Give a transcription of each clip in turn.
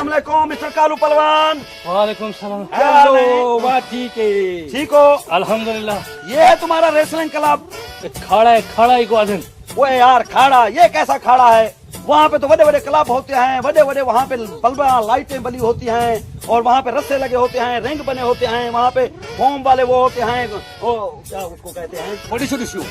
अस्सलाम वालेकुम मिस्टर कालू पहलवान। वालेकुम सलाम। हेलो, वाह ठीक है, ठीक हो? अल्हम्दुलिल्लाह। ये है तुम्हारा रेसलिंग क्लब? खाड़ा ही को आदन। वो यार खाड़ा, ये कैसा खाड़ा है? वहाँ पे तो बड़े बड़े क्लब होते हैं, बड़े बड़े वहाँ पे बल्बा लाइटें बनी होती हैं और वहाँ पे रस्से लगे होते हैं, रिंग बने होते हैं, वहाँ पे फोम वाले वो होते हैं, वो क्या उसको कहते हैं,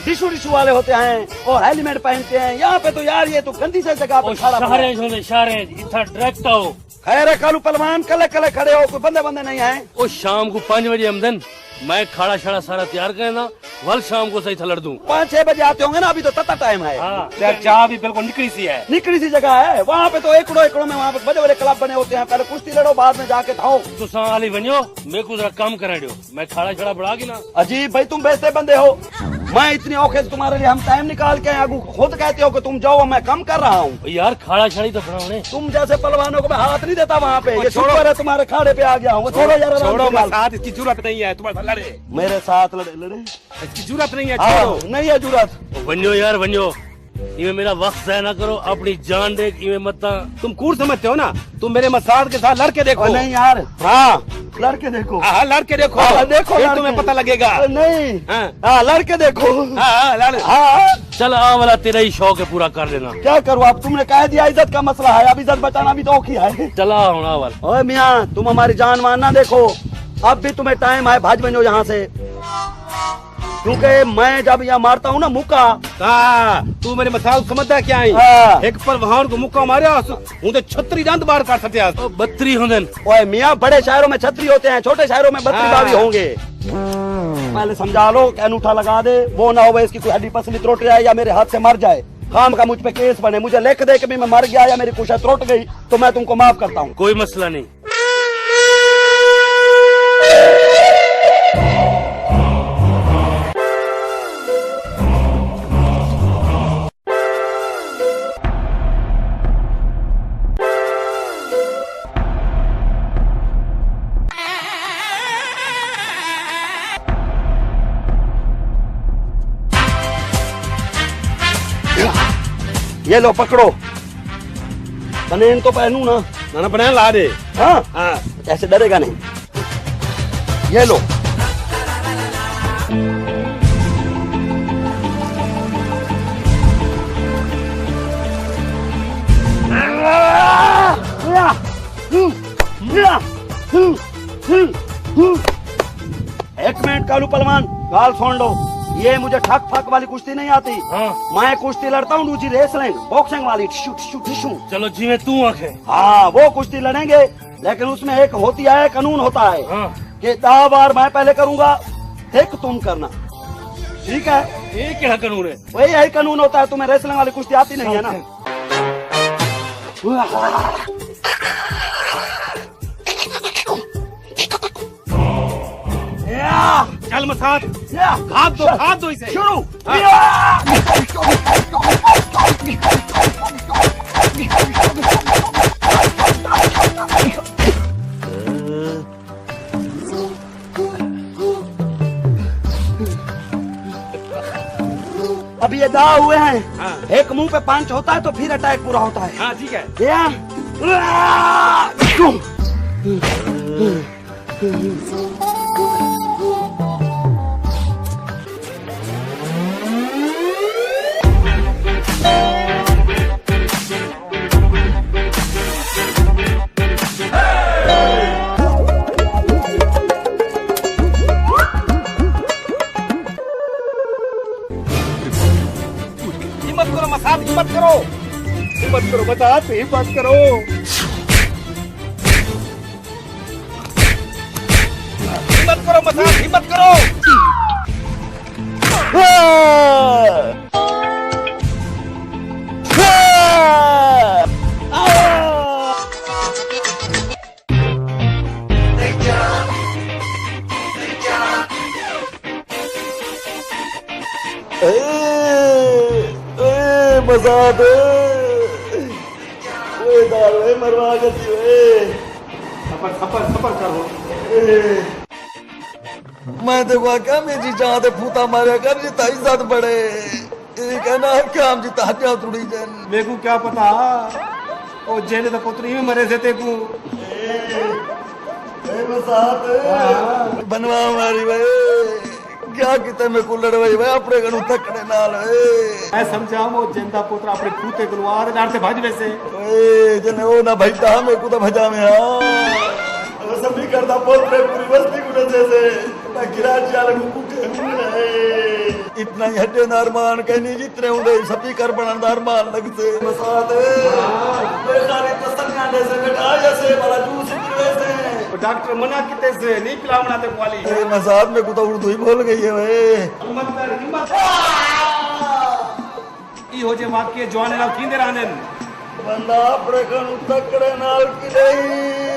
डिशू वाले होते हैं और हेलमेट पहनते हैं। यहाँ पे तो यार ये तो गंदी सी जगह पे खाड़ा बना है। इतना डायरेक्ट आओ। खैर है कालू पहलवान, कल खड़े हो, कोई बंदे नहीं आए? ओ शाम को 5 बजे आमदन मैं खाड़ा शाड़ा सारा तैयार करना, वल शाम को सही थलड़ दूं। 5-6 बजे आते होंगे ना, अभी तो तत्ता टाइम है। चाह भी बिल्कुल निकली सी जगह है। वहाँ पे तो एकड़ों में वहाँ पे बड़े बड़े क्लब बने होते हैं। पहले कुश्ती लड़ो, बाद में जाके धाओ। तो साली बनियो, मेरे को जरा काम करा दो, मैं खाड़ा छड़ा बढ़ा के ना। अजीब भाई, तुम बेचते बंदे हो। मैं इतनी औखे से तुम्हारे लिए हम टाइम निकाल के आगू, खुद कहते हो कि तुम जाओ, मैं कम कर रहा हूँ। यार खाड़ा छड़ी तो बढ़ाने, तुम जैसे पहलवानों को मैं हाथ नहीं देता वहाँ पे। ये छोड़ो, है तुम्हारे खाड़े पे आ गया हूँ। छोड़ो यार, साथ इसकी जरूरत नहीं है, तुम्हारे लड़े मेरे साथ लड़े इसकी जरूरत नहीं है। नहीं है जरूरत। बनियो यार बनियो, इवे मेरा वक्त ज़ाया ना करो, अपनी जान देख इवे मत। तुम कूड़ समझते हो ना, तुम मेरे मसाद के साथ लड़के देखो। नहीं यार, हाँ लड़के देखो। हाँ लड़के देखो, देखो फिर तुम्हें पता लगेगा। नहीं हाँ लड़के देखो। हाँ चल आ वाला तेरा ही शौक है, पूरा कर देना। क्या करूँ अब, तुमने कह दिया इज्जत का मसला है, अब इज्जत बचाना भी तो औखी है। चला होना वाला। ओए मियाँ, तुम हमारी जान मानना देखो, अब भी तुम्हें टाइम है, भाज बनो यहाँ से, क्योंकि मैं जब यहाँ मारता हूँ ना मुक्का। तू मेरे मसाल समझता है क्या है? एक पहलवान को मुक्का मारिया, उनके 36 दांत बाहर काट सकते हैं। 32 होंगे। ओए मियाँ, बड़े शहरों में 36 होते हैं, छोटे शहरों में 32 भी होंगे। पहले समझा लो कि अनूठा लगा दे, वो ना हो इसकी कोई हड्डी पसली त्रुट जाए या मेरे हाथ से मर जाए। काम का मुझ पे केस बने, मुझे लिख दे कि मैं मर गया या मेरी कुछ त्रुट गई तो मैं तुमको माफ करता हूँ। कोई मसला नहीं। ये लो पकड़ो, बनेन तो पहनू ना। ना बना ला दे। हाँ ऐसे डरेगा नहीं। ये लो। एक मिनट कालू पहलवान, गाल सुन लो। ये मुझे ठक फक वाली कुश्ती नहीं आती। मैं कुश्ती लड़ता हूँ दूसरी रेसलिंग, बॉक्सिंग वाली, टिशू टिशू टिशू। चलो जी में तू आंखे। हाँ वो कुश्ती लड़ेंगे, लेकिन उसमें एक होती है, कानून होता है कि 10 बार मैं पहले करूंगा, एक तुम करना, ठीक है? ये क्या कानून है? वही यही कानून होता है। तुम्हें रेसलिंग वाली कुश्ती आती नहीं है ना? चल मसाद, हाथ दो इसे। शुरू। अब ये दाव हुए हैं। एक मुंह पे पंच होता है तो फिर अटैक पूरा होता है। हाँ ठीक है। हिम्मत करो बता, हिम्मत करो। हिम्मत करो मसाद, हिम्मत करो। मसाद मरवा कर सफर करो। मैं देखो क्या मेरी जान फूता मारे कर जिता इज्जत बढ़े, कहना क्या हम जिता थोड़ी जन। मेरे को क्या पता, ओ जेने तो पुत्री में मरे से ते को बनवा मारी भाई क्या किते में कुल्लड़ भाई भाई अपने गणु तकड़े नाल मैं समझा मो जिंदा पुत्र अपने खूते गुलवार डाल से भज वैसे ओए जने ओ ना भजता हमें को तो भजा में हां सभी करता पोतरे पूरी बस्ती को जैसे ना गिरा चाल मुकुटे हुए इतना ही हड्डे नारमान कहनी जितने उड़े सभी कर बनन नारमान लगते मसाद बेचारे तसन्या जैसे बेटा जैसे वाला जूस वैसे डॉक्टर मना किते से नहीं पिलावना ते क्वाली मसाद में को तो उर्दू ही बोल गई है भाई हिम्मत कर हिम्मत ई हो जे वाक्य जवान ना थींदे रहंदन बंदा अपने कण तकड़े नाल की नहीं